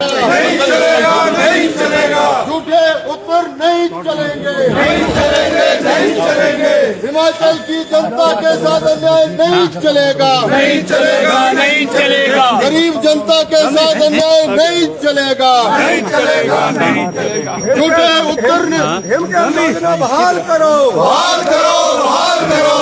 नहीं चलेगा, नहीं चलेगा, झूठे उत्तर नहीं चलेंगे, नहीं चलेंगे, नहीं चलेंगे, हिमाचल की जनता के साथ अन्याय नहीं चलेगा, नहीं चलेगा, नहीं चलेगा, गरीब जनता के साथ अन्याय नहीं चलेगा, नहीं चलेगा, नहीं चलेगा। झूठे उत्तर योजना बहाल करो, बहाल करो, बहाल करो,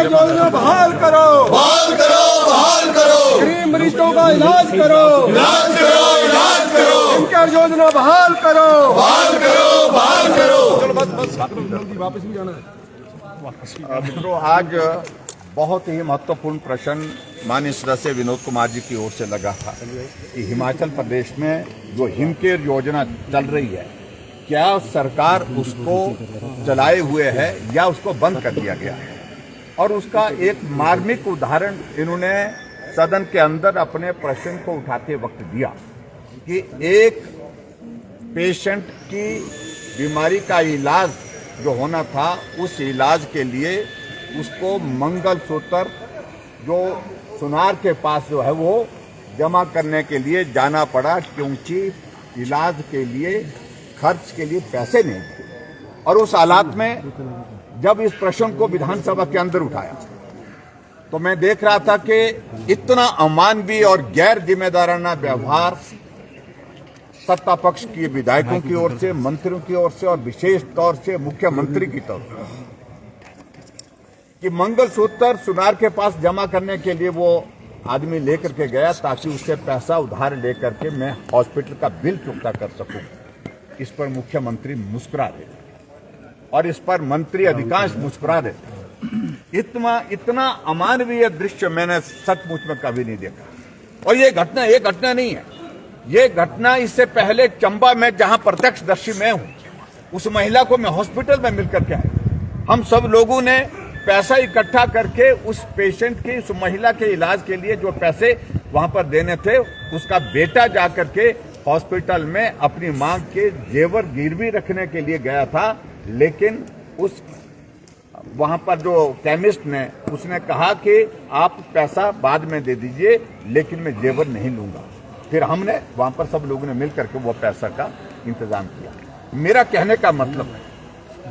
योजना बहाल करो, बहाल करो, बहाल करो, गरीब मरीजों का इलाज करो, इलाज करो, इलाज करो, इनकार योजना बहाल करो, बहाल करो, बहाल करो। मित्रों, आज बहुत ही महत्वपूर्ण प्रश्न माननीय सदस्य विनोद कुमार जी की ओर से लगा था कि हिमाचल प्रदेश में जो हिमकेयर योजना चल रही है, क्या सरकार उसको चलाए हुए है या उसको बंद कर दिया गया है। और उसका एक मार्मिक उदाहरण इन्होंने सदन के अंदर अपने प्रश्न को उठाते वक्त दिया कि एक पेशेंट की बीमारी का इलाज जो होना था, उस इलाज के लिए उसको मंगलसूत्र जो सुनार के पास जो है वो जमा करने के लिए जाना पड़ा, क्योंकि इलाज के लिए खर्च के लिए पैसे नहीं थे। और उस हालात में जब इस प्रश्न को विधानसभा के अंदर उठाया तो मैं देख रहा था कि इतना अमानवीय और गैर जिम्मेदाराना व्यवहार सत्ता पक्ष के विधायकों की ओर से, मंत्रियों की ओर से और विशेष तौर से मुख्यमंत्री की तरफ से, कि मंगलसूत्र सुनार के पास जमा करने के लिए वो आदमी लेकर के गया ताकि उससे पैसा उधार लेकर के मैं हॉस्पिटल का बिल चुकता कर सकूं। इस पर मुख्यमंत्री मुस्कुरा देते और इस पर मंत्री अधिकांश मुस्कुरा देते। इतना अमानवीय दृश्य मैंने सचमुच में कभी नहीं देखा। और ये घटना नहीं है, ये घटना इससे पहले चंबा में, जहां प्रत्यक्षदर्शी मैं हूं, उस महिला को मैं हॉस्पिटल में मिलकर के आया। हम सब लोगों ने पैसा इकट्ठा करके उस पेशेंट की, उस महिला के इलाज के लिए जो पैसे वहां पर देने थे, उसका बेटा जाकर के हॉस्पिटल में अपनी मां के जेवर गिरवी रखने के लिए गया था। लेकिन उस वहां पर जो केमिस्ट ने, उसने कहा कि आप पैसा बाद में दे दीजिए, लेकिन मैं जेवर नहीं लूंगा। फिर हमने वहां पर सब लोगों ने मिलकर के वो पैसा का इंतजाम किया। मेरा कहने का मतलब है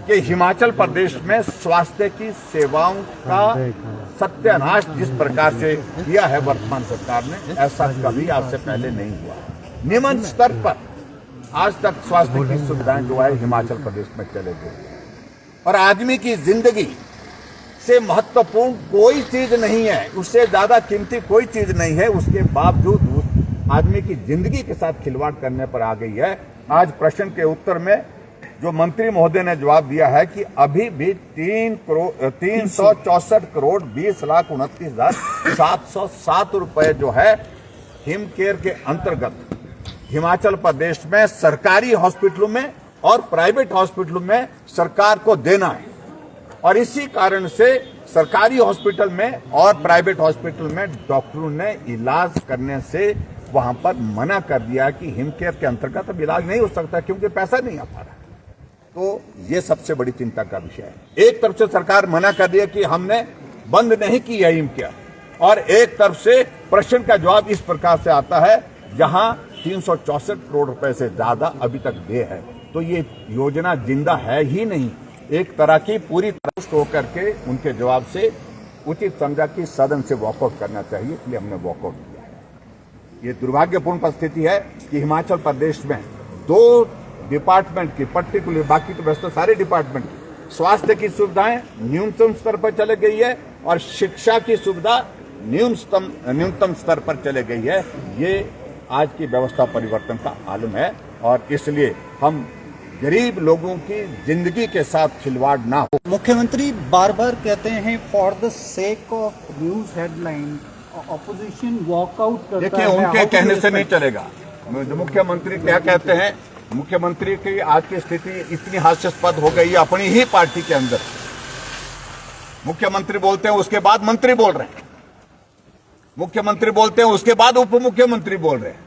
कि हिमाचल प्रदेश में स्वास्थ्य की सेवाओं का सत्यानाश जिस प्रकार से किया है वर्तमान सरकार ने, ऐसा कभी आज से पहले नहीं हुआ। निम्न स्तर पर आज तक स्वास्थ्य की सुविधाएं जो है हिमाचल प्रदेश में चले गई, और आदमी की जिंदगी से महत्वपूर्ण कोई चीज नहीं है, उससे ज्यादा कीमती कोई चीज नहीं है। उसके बावजूद उस आदमी की जिंदगी के साथ खिलवाड़ करने पर आ गई है। आज प्रश्न के उत्तर में जो मंत्री महोदय ने जवाब दिया है कि अभी भी 364 करोड़ 20,29,707 रुपए जो है हिमकेयर के अंतर्गत हिमाचल प्रदेश में सरकारी हॉस्पिटलों में और प्राइवेट हॉस्पिटलों में सरकार को देना है। और इसी कारण से सरकारी हॉस्पिटल में और प्राइवेट हॉस्पिटल में डॉक्टरों ने इलाज करने से वहां पर मना कर दिया कि हिमकेयर के अंतर्गत अब इलाज नहीं हो सकता क्योंकि पैसा नहीं आ पा रहा। तो ये सबसे बड़ी चिंता का विषय है। एक तरफ से सरकार मना कर दिया कि हमने बंद नहीं की है हिमकेयर, और एक तरफ से प्रश्न का जवाब इस प्रकार से आता है जहां 364 करोड़ रुपए से ज्यादा अभी तक दे है। तो ये योजना जिंदा है ही नहीं, एक तरह की पूरी तरह होकर के उनके जवाब से उचित समझा कि सदन से वॉकआउट करना चाहिए, इसलिए हमने वॉकआउट किया। ये दुर्भाग्यपूर्ण परिस्थिति है कि हिमाचल प्रदेश में 2 डिपार्टमेंट की, पर्टिकुलर, बाकी तो वैसे सारे डिपार्टमेंट की स्वास्थ्य की सुविधाएं न्यूनतम स्तर पर चले गई है और शिक्षा की सुविधा न्यूनतम स्तर पर चले गई है। ये आज की व्यवस्था परिवर्तन का आलम है, और इसलिए हम गरीब लोगों की जिंदगी के साथ खिलवाड़ ना हो। मुख्यमंत्री बार बार कहते हैं for the sake of news headline opposition walkout करता है। देखिए, उनके कहने से नहीं चलेगा। जो मुख्यमंत्री क्या कहते हैं, मुख्यमंत्री की आज की स्थिति इतनी हास्यास्पद हो गई है अपनी ही पार्टी के अंदर। मुख्यमंत्री बोलते हैं, उसके बाद मंत्री बोल रहे हैं, मुख्यमंत्री बोलते हैं, उसके बाद उप मुख्यमंत्री बोल रहे हैं।